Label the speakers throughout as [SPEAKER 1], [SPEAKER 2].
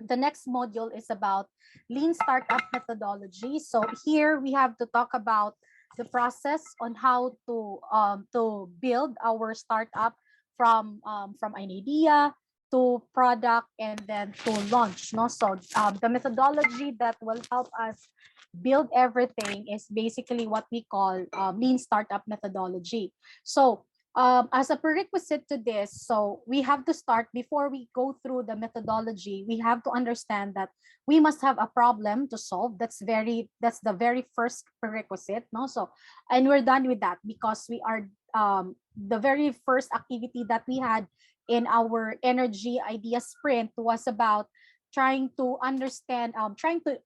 [SPEAKER 1] The next module is about lean startup methodology. So here we have to talk about the process on how to build our startup from an idea to product and then to launch. No, so the methodology that will help us build everything is basically what we call lean startup methodology. So as a prerequisite to this, so we have to start before we go through the methodology. We have to understand that we must have a problem to solve. That's the very first prerequisite. No, so and we're done with that because we are the very first activity that we had in our energy idea sprint was about trying to understand, trying to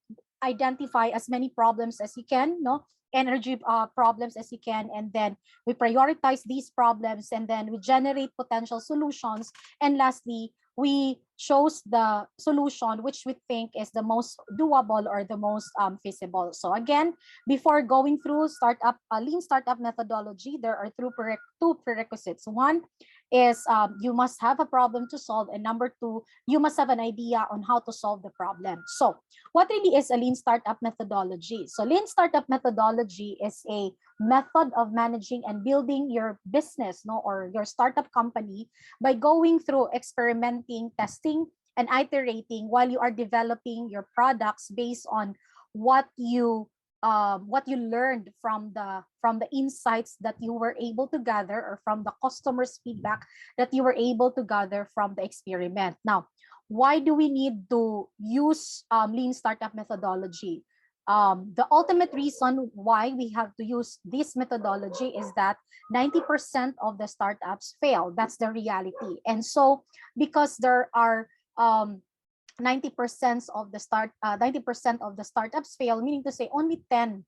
[SPEAKER 1] identify as many problems as you can, no, energy problems as you can, and then we prioritize these problems and then we generate potential solutions, and lastly we chose the solution which we think is the most doable or the most feasible. So again, before going through startup lean startup methodology, there are two prerequisites. One is you must have a problem to solve, and number two, you must have an idea on how to solve the problem. So what really is a lean startup methodology? So lean startup methodology is a method of managing and building your business, no, or your startup company by going through experimenting, testing, and iterating while you are developing your products based on what you learned from the insights that you were able to gather, or from the customers' feedback that you were able to gather from the experiment. Now, why do we need to use lean startup methodology? The ultimate reason why we have to use this methodology is that 90% of the startups fail. That's the reality. And so because there are 90% of the 90% of the startups fail, meaning to say only 10%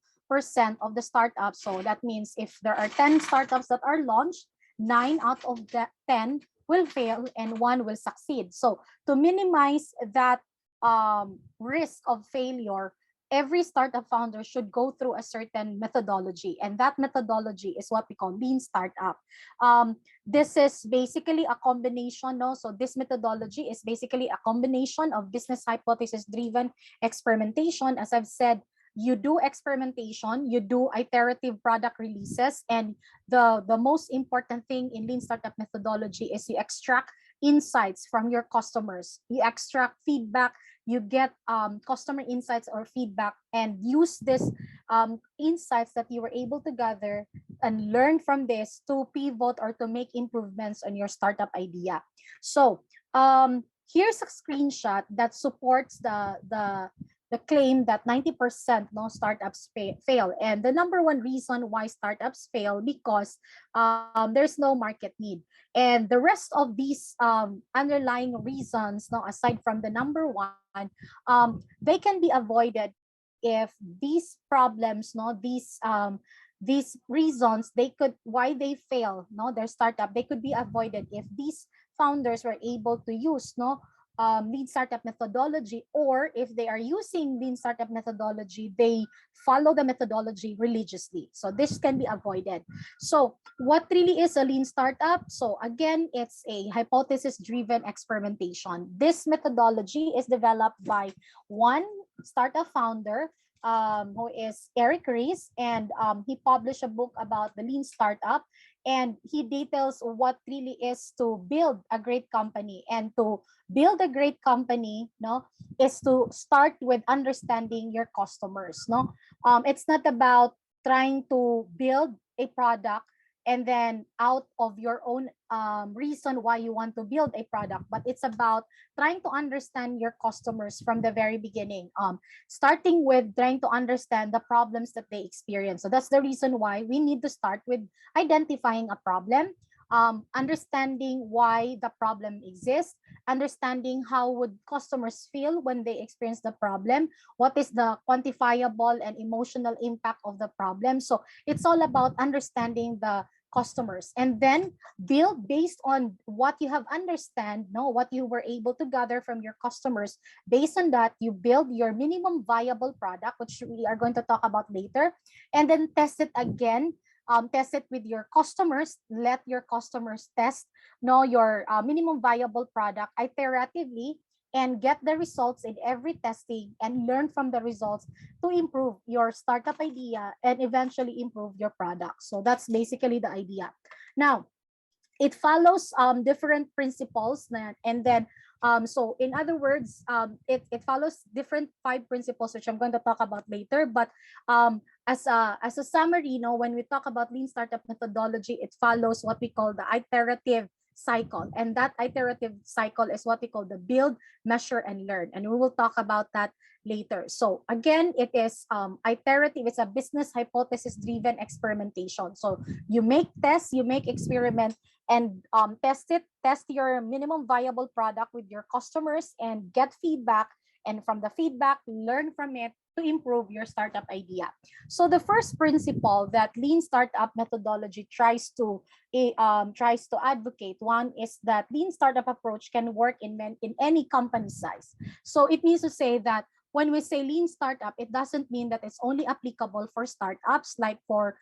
[SPEAKER 1] of the startups. So that means if there are 10 startups that are launched, 9 out of the 10 will fail and 1 will succeed. So to minimize that risk of failure, every startup founder should go through a certain methodology, and that methodology is what we call lean startup. This is basically a combination, no? So this methodology is basically a combination of business hypothesis driven experimentation. As I've said, you do experimentation, you do iterative product releases, and the most important thing in lean startup methodology is you extract insights from your customers, you extract feedback, you get customer insights or feedback, and use this insights that you were able to gather and learn from this to pivot or to make improvements on your startup idea. So here's a screenshot that supports the claim that 90% no startups fail. And the number one reason why startups fail because there's no market need. And the rest of these underlying reasons, no, aside from the number one, they can be avoided if these problems, no, these reasons they could why they fail, no, their startup, they could be avoided if these founders were able to use, no, lean startup methodology, or if they are using lean startup methodology, they follow the methodology religiously. So this can be avoided. So what really is a lean startup? So again, it's a hypothesis driven experimentation. This methodology is developed by one startup founder, who is Eric Ries, and he published a book about the lean startup, and he details what really is to build a great company. And to build a great company, no, is to start with understanding your customers, no. It's not about trying to build a product and then out of your own reason why you want to build a product, but it's about trying to understand your customers from the very beginning, starting with trying to understand the problems that they experience. So that's the reason why we need to start with identifying a problem, understanding why the problem exists, understanding how would customers feel when they experience the problem, what is the quantifiable and emotional impact of the problem. So it's all about understanding the customers, and then build based on what you have understand, no, what you were able to gather from your customers. Based on that, you build your minimum viable product, which we are going to talk about later, and then test it again. Test it with your customers, let your customers test, know your minimum viable product iteratively, and get the results in every testing and learn from the results to improve your startup idea and eventually improve your product. So that's basically the idea. Now, it follows different principles and then so in other words, it follows different 5 principles, which I'm going to talk about later. But as a summary, when we talk about lean startup methodology, it follows what we call the iterative cycle, and that iterative cycle is what we call the build, measure, and learn, and we will talk about that later. So again, it is iterative. It's a business hypothesis driven experimentation. So you make tests, you make experiment, and test your minimum viable product with your customers and get feedback, and from the feedback learn from it to improve your startup idea. So the first principle that lean startup methodology tries to advocate, one is that lean startup approach can work in any company size. So it means to say that when we say lean startup, it doesn't mean that it's only applicable for startups, like for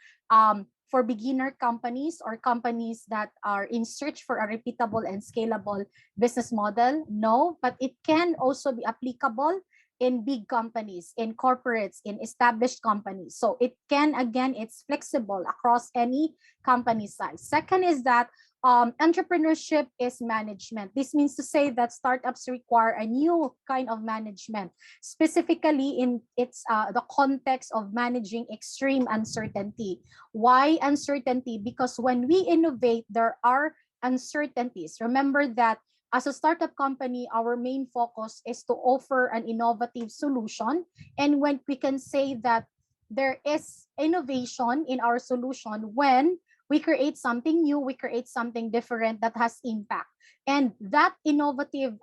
[SPEAKER 1] beginner companies or companies that are in search for a repeatable and scalable business model. No, but it can also be applicable in big companies, in corporates, in established companies. So it can, again, it's flexible across any company size. Second is that entrepreneurship is management. This means to say that startups require a new kind of management, specifically in the context of managing extreme uncertainty. Why uncertainty? Because when we innovate, there are uncertainties. Remember that as a startup company, our main focus is to offer an innovative solution. And when we can say that there is innovation in our solution when we create something new, we create something different that has impact. And that innovative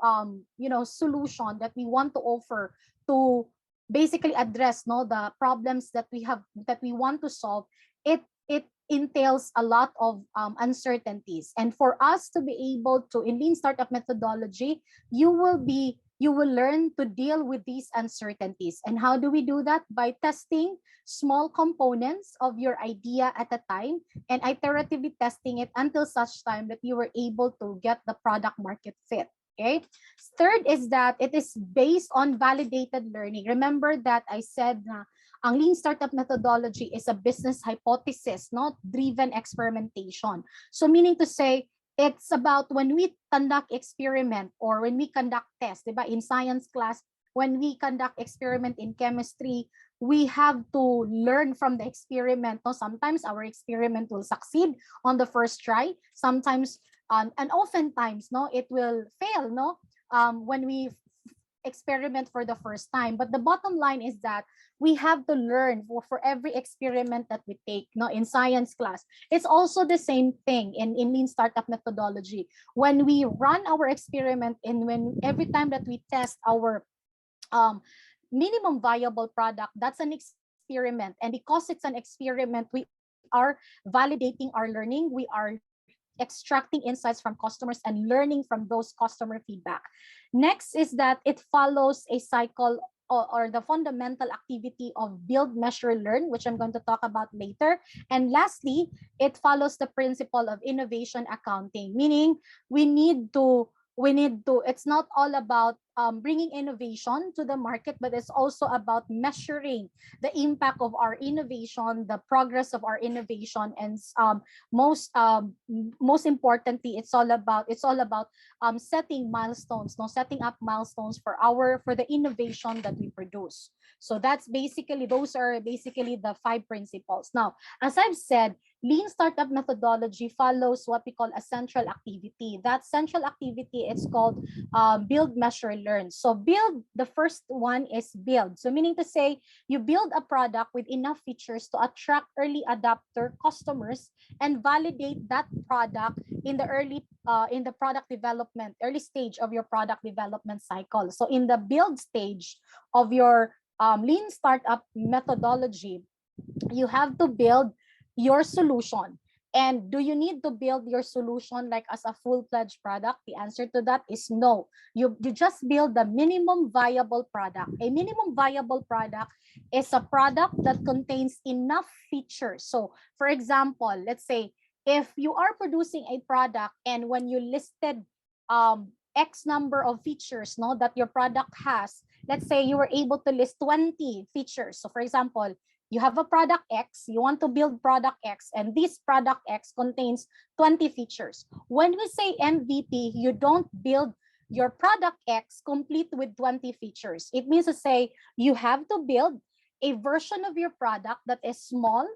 [SPEAKER 1] solution that we want to offer to basically address the problems that we want to solve, it entails a lot of uncertainties. And for us to be able to, in lean startup methodology, you will learn to deal with these uncertainties. And how do we do that? By testing small components of your idea at a time and iteratively testing it until such time that you were able to get the product market fit. Okay. Third is that it is based on validated learning. Remember that I said ang lean startup methodology is a business hypothesis, not driven experimentation. So meaning to say, it's about when we conduct experiment or when we conduct tests, diba? In science class, when we conduct experiment in chemistry, we have to learn from the experiment. No? Sometimes our experiment will succeed on the first try. Sometimes, and oftentimes, it will fail. When we experiment for the first time. But the bottom line is that we have to learn for every experiment that we take in science class. It's also the same thing in lean startup methodology. When we run our experiment and when every time that we test our minimum viable product, that's an experiment. And because it's an experiment, we are validating our learning. We are extracting insights from customers and learning from those customer feedback. Next is that it follows a cycle or the fundamental activity of build, measure, learn, which I'm going to talk about later. And lastly, it follows the principle of innovation accounting, meaning we need to, it's not all about bringing innovation to the market, but it's also about measuring the impact of our innovation, the progress of our innovation, and most importantly, it's all about setting milestones, setting up milestones for the innovation that we produce. So those are basically the 5 principles. Now, as I've said, lean startup methodology follows what we call a central activity. That central activity is called build, measure, learn. So build, the first one is build. So meaning to say, you build a product with enough features to attract early adopter customers and validate that product in the product development, early stage of your product development cycle. So in the build stage of your lean startup methodology, you have to build your solution. And do you need to build your solution like as a full-fledged product? The answer to that is no. You just build the minimum viable product. A minimum viable product is a product that contains enough features. So for example, let's say if you are producing a product and when you listed X number of features, no, that your product has. Let's say you were able to list 20 features. So for example, you have a product X, you want to build product X, and this product X contains 20 features. When we say MVP, you don't build your product X complete with 20 features. It means to say you have to build a version of your product that is small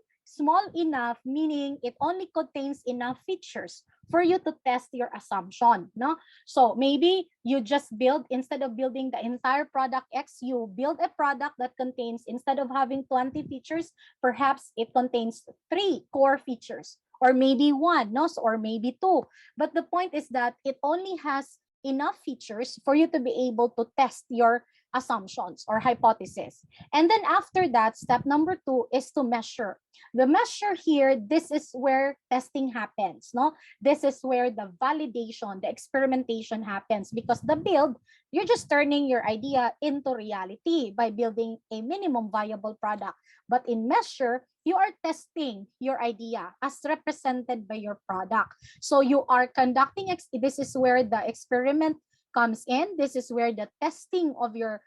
[SPEAKER 1] enough, meaning it only contains enough features for you to test your assumption, no? So maybe you just build, instead of building the entire product X, you build a product that contains, instead of having 20 features, perhaps it contains 3 core features, or maybe 1, no, or maybe 2. But the point is that it only has enough features for you to be able to test your assumptions or hypothesis. And then after that, step number 2 is to measure. The measure here, this is where testing happens, no? This is where the validation, the experimentation happens, because the build, you're just turning your idea into reality by building a minimum viable product. But in measure, you are testing your idea as represented by your product. So you are conducting, this is where the experiment comes in. This is where the testing of your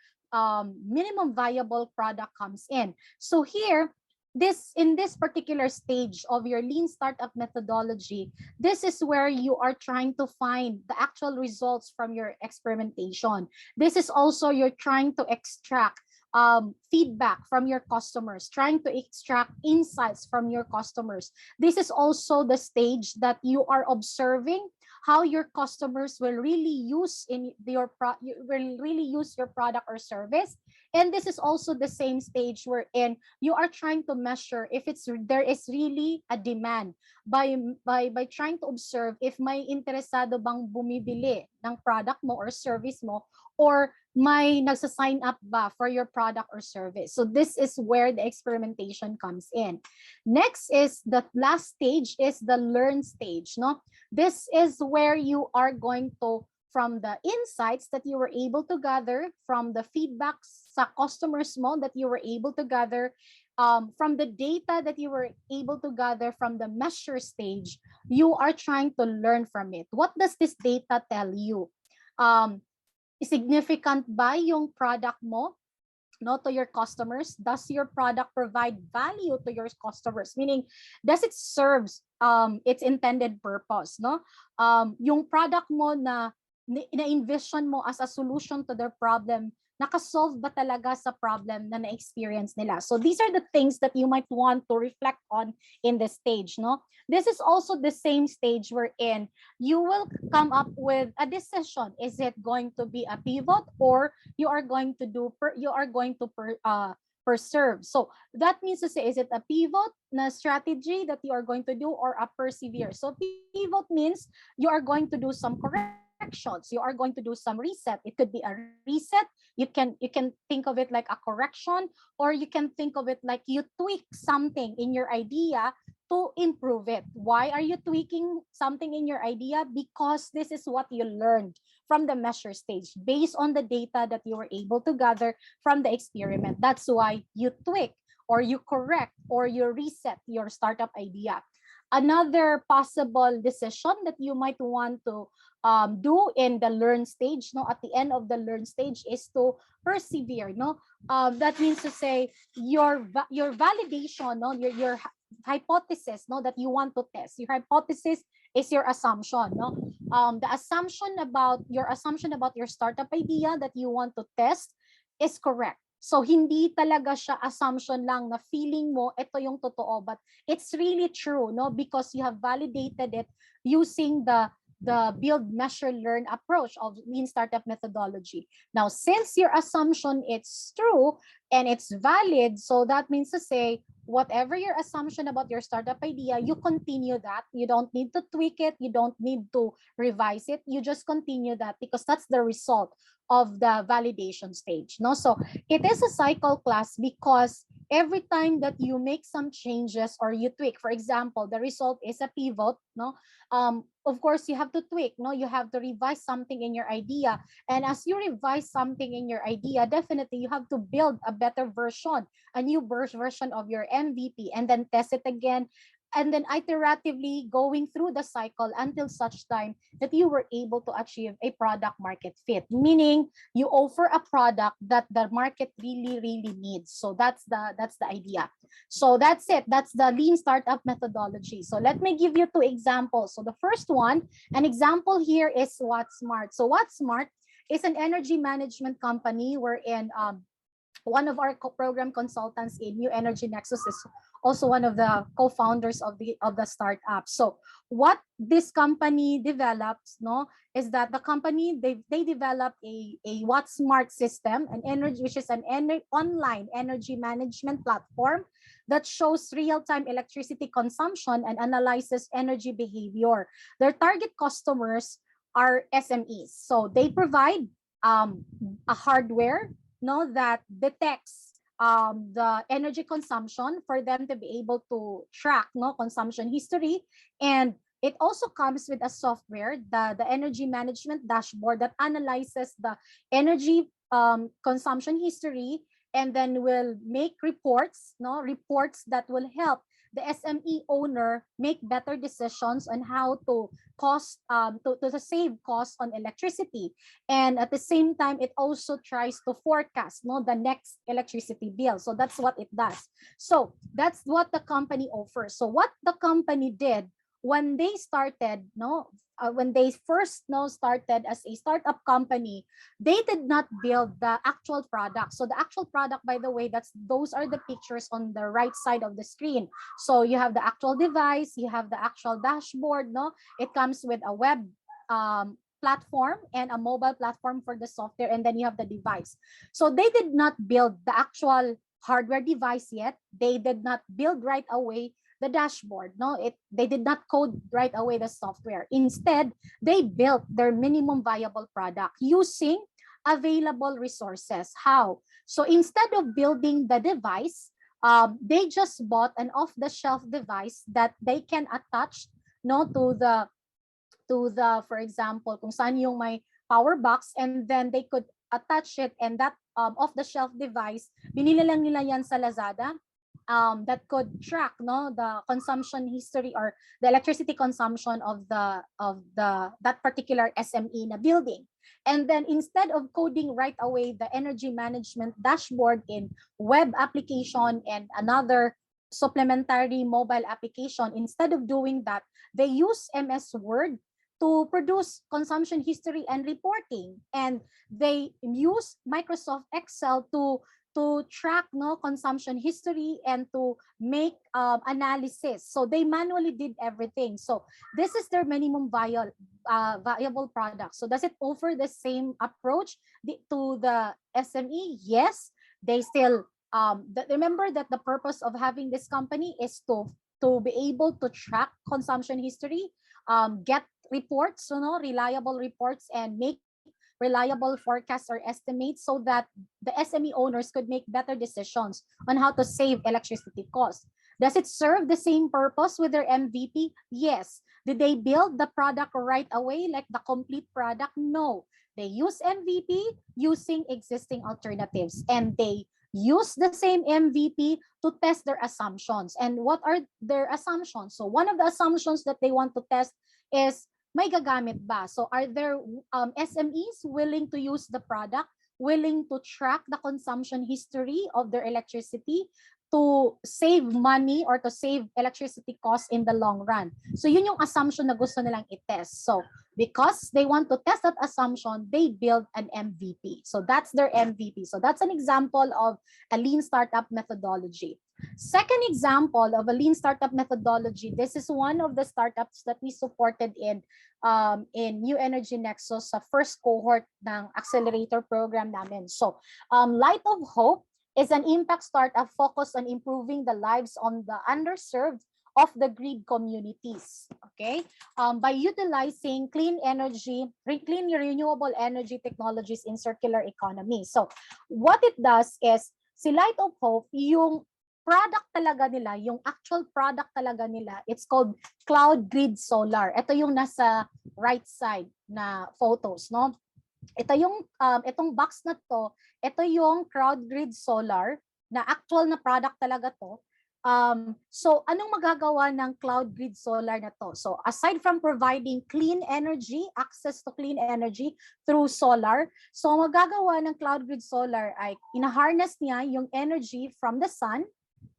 [SPEAKER 1] minimum viable product comes in. So here, in this particular stage of your lean startup methodology, this is where you are trying to find the actual results from your experimentation. This is also you're trying to extract feedback from your customers, trying to extract insights from your customers. This is also the stage that you are observing how your customers will really use your product or service. And this is also the same stage wherein you are trying to measure if there is really a demand by trying to observe if may interesado bang bumibili ng product mo or service mo, or may nagsa-sign up ba for your product or service. So this is where the experimentation comes in. Next is the last stage, is the learn stage, no? This is where you are going to, from the insights that you were able to gather, from the feedbacks sa customers mo that you were able to gather, from the data that you were able to gather from the measure stage, you are trying to learn from it. What does this data tell you? Significant ba yung product mo, no, to your customers? Does your product provide value to your customers? Meaning, does it serve its intended purpose, no? Yung product mo na envision mo as a solution to their problem, nakasolve ba talaga sa problem na na-experience nila? So these are the things that you might want to reflect on in this stage, no? This is also the same stage wherein you will come up with a decision. Is it going to be a pivot, or you are going to preserve? So that means to say, is it a pivot na strategy that you are going to do, or a persevere? So pivot means you are going to do some corrections, you are going to do some reset. It could be a reset. You can think of it like a correction, or you can think of it like you tweak something in your idea to improve it. Why are you tweaking something in your idea? Because this is what you learned from the measure stage based on the data that you were able to gather from the experiment. That's why you tweak, or you correct, or you reset your startup idea. Another possible decision that you might want to do in the learn stage, no, at the end of the learn stage, is to persevere, no. That means to say your validation, no, your hypothesis, no, that you want to test. Your hypothesis is your assumption, no. The assumption about your startup idea that you want to test is correct. So hindi talaga siya assumption lang na feeling mo ito yung totoo, but it's really true, no, because you have validated it using the build, measure, learn approach of lean startup methodology. Now, since your assumption is true and it's valid, so that means to say whatever your assumption about your startup idea, you continue that. You don't need to tweak it, you don't need to revise it, you just continue that, because that's the result of the validation stage, no? So it is a cycle class, because every time that you make some changes or you tweak, for example, the result is a pivot, no, of course you have to tweak, no, you have to revise something in your idea, and as you revise something in your idea, definitely you have to build a better version, a new version of your MVP, and then test it again. and then iteratively going through the cycle until such time that you were able to achieve a product market fit, meaning you offer a product that the market really needs. So that's the idea. So that's it. That's the lean startup methodology. So let me give you two examples. So the first one, an example here is WattSmart. So WattSmart is an energy management company wherein one of our program consultants in New Energy Nexus is also one of the co-founders of the startup. So what this company develops, no, is that the company they develop a WattSmart system, an energy which is an online energy management platform that shows real-time electricity consumption and analyzes energy behavior. Their target customers are SMEs, so they provide a hardware, no, that detects the energy consumption for them to be able to track, no, consumption history. And it also comes with a software, the energy management dashboard, that analyzes the energy consumption history, and then will make reports, no, reports that will help the SME owner make better decisions on how to to save costs on electricity. And at the same time, it also tries to forecast, no, the next electricity bill. So that's what it does. So that's what the company offers. So what the company did when they started, no, when they first, no, started as a startup company, they did not build the actual product. So the actual product, by the way, those are the pictures on the right side of the screen. So you have the actual device, you have the actual dashboard, no, it comes with a web platform and a mobile platform for the software, and then you have the device. So they did not build the actual hardware device yet. They did not build right away the dashboard, no, they did not code right away the software. Instead, they built their minimum viable product using available resources. How? So instead of building the device, they just bought an off-the-shelf device that they can attach, no, to the, for example, kung saan yung may power box, and then they could attach it, and that off-the-shelf device, binili lang nila yan sa Lazada, that could track, no, the consumption history or the electricity consumption of that particular SME na building. And then instead of coding right away the energy management dashboard in web application and another supplementary mobile application, instead of doing that, they use MS Word to produce consumption history and reporting, and they use Microsoft Excel to track, no, consumption history and to make analysis. So they manually did everything. So this is their minimum viable product. So does it offer the same approach to the SME? Yes, they still remember that the purpose of having this company is to be able to track consumption history, get reports, reliable reports, and make reliable forecasts or estimates so that the SME owners could make better decisions on how to save electricity costs. Does it serve the same purpose with their MVP? Yes. Did they build the product right away, like the complete product? No. They use MVP using existing alternatives, and they use the same MVP to test their assumptions. And what are their assumptions? So one of the assumptions that they want to test is, may gagamit ba? So are there SMEs willing to use the product, willing to track the consumption history of their electricity to save money or to save electricity costs in the long run? So yun yung assumption na gusto nilang i-test. So because they want to test that assumption, they build an MVP. So that's their MVP. So that's an example of a lean startup methodology. Second example of a lean startup methodology, this is one of the startups that we supported in New Energy Nexus sa first cohort ng accelerator program namin. So Light of Hope is an impact startup focused on improving the lives on the underserved of the grid communities, okay? By utilizing clean renewable energy technologies in circular economy. So what it does is, si Light of Hope, yung product talaga nila, yung actual product talaga nila, it's called Cloud Grid Solar. Ito yung nasa right side na photos, no? Ito yung itong box na to, ito yung Cloud Grid Solar na actual na product talaga to. So anong magagawa ng cloud grid solar na to? So aside from providing clean energy, access to clean energy through solar, so magagawa ng cloud grid solar ay ina-harness niya yung energy from the sun,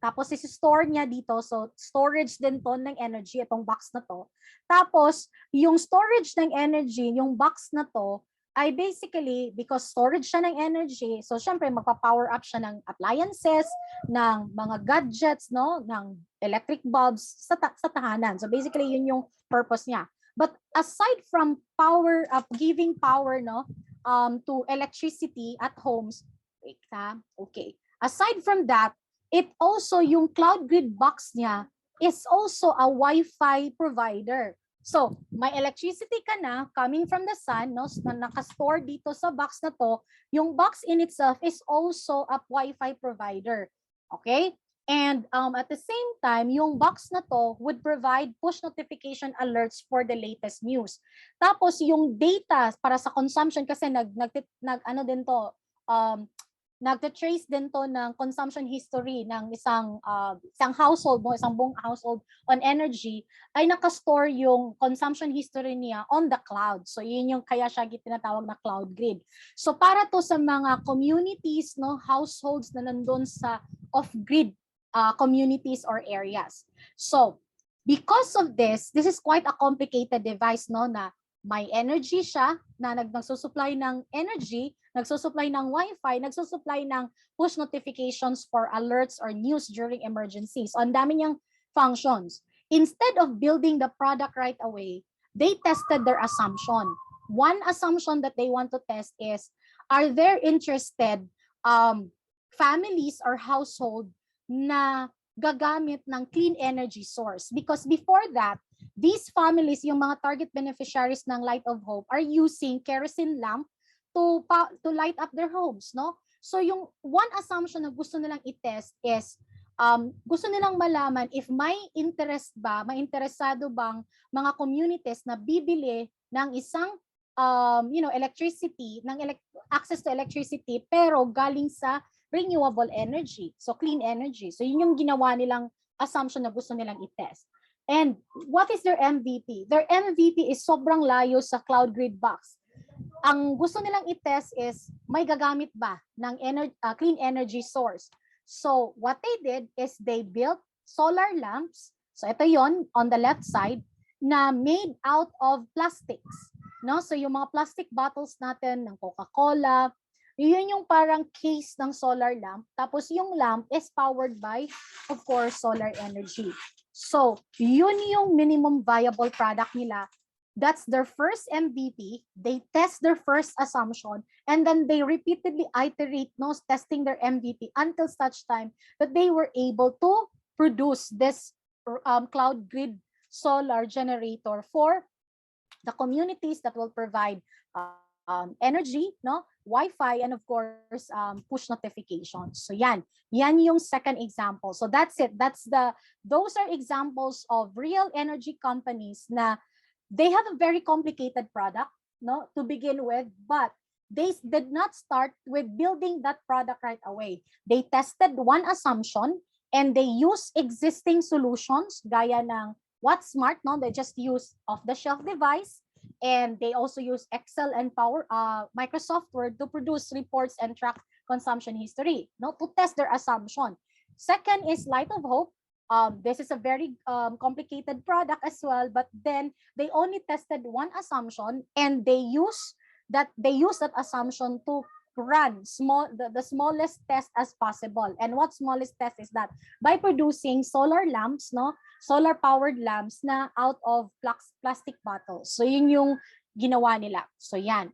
[SPEAKER 1] tapos isi-store niya dito. So storage din to ng energy, itong box na to. Tapos yung storage ng energy, yung box na to, ay basically, because storage siya ng energy, so syempre magpa-power up siya ng appliances, ng mga gadgets, no, ng electric bulbs sa tahanan. So basically, yun yung purpose niya. But aside from power up, giving power, no, to electricity at homes, okay. Aside from that, it also, yung cloud grid box niya is also a Wi-Fi provider. So, may electricity ka na coming from the sun, no, na naka-store dito sa box na to. Yung box in itself is also a Wi-Fi provider. Okay? And at the same time, yung box na to would provide push notification alerts for the latest news. Tapos yung data para sa consumption, kasi ano din to, nagte-trace din to ng consumption history ng isang household, isang buong household on energy, ay nakastore yung consumption history niya on the cloud. So yun yung kaya siya tinatawag na cloud grid. So para to sa mga communities, no, households na nandun sa off-grid communities or areas. So because of this is quite a complicated device, no, na may energy siya na nagsusupply ng energy, nagsusupply ng Wi-Fi, nagsusupply ng push notifications for alerts or news during emergencies. So, ang dami niyang functions. Instead of building the product right away, they tested their assumption. One assumption that they want to test is, are there interested families or household na gagamit ng clean energy source? Because before that, these families, yung mga target beneficiaries ng Light of Hope, are using kerosene lamp to light up their homes, no? So yung one assumption na gusto nilang i-test is gusto nilang malaman if may interesado bang mga communities na bibili ng isang electricity, access to electricity, pero galing sa renewable energy, so clean energy. So yun yung ginawa nilang assumption na gusto nilang i-test. And what is their MVP? Their MVP is sobrang layo sa cloud grid box. Ang gusto nilang i-test is, may gagamit ba ng clean energy source? So what they did is they built solar lamps. So ito yon on the left side, na made out of plastics. No? So yung mga plastic bottles natin ng Coca-Cola, yun yung parang case ng solar lamp. Tapos yung lamp is powered by, of course, solar energy. So yun yung minimum viable product nila. That's their first MVP. They test their first assumption, and then they repeatedly iterate, no, testing their MVP until such time that they were able to produce this cloud grid solar generator for the communities that will provide energy, no, Wi-Fi, and of course push notifications. So yan yung second example. So that's it. Those are examples of real energy companies na they have a very complicated product, no, to begin with, but they did not start with building that product right away. They tested one assumption and they use existing solutions gaya ng WhatSmart, no, they just use off-the-shelf device, and they also use Excel and Microsoft Word to produce reports and track consumption history, no, to test their assumption. Second is Light of Hope. This is a very complicated product as well, but then they only tested one assumption, and they use that assumption to run the smallest test as possible. And what smallest test is that? By producing solar lamps, no, solar powered lamps na out of plastic bottles. So yun yung ginawa nila. So yan.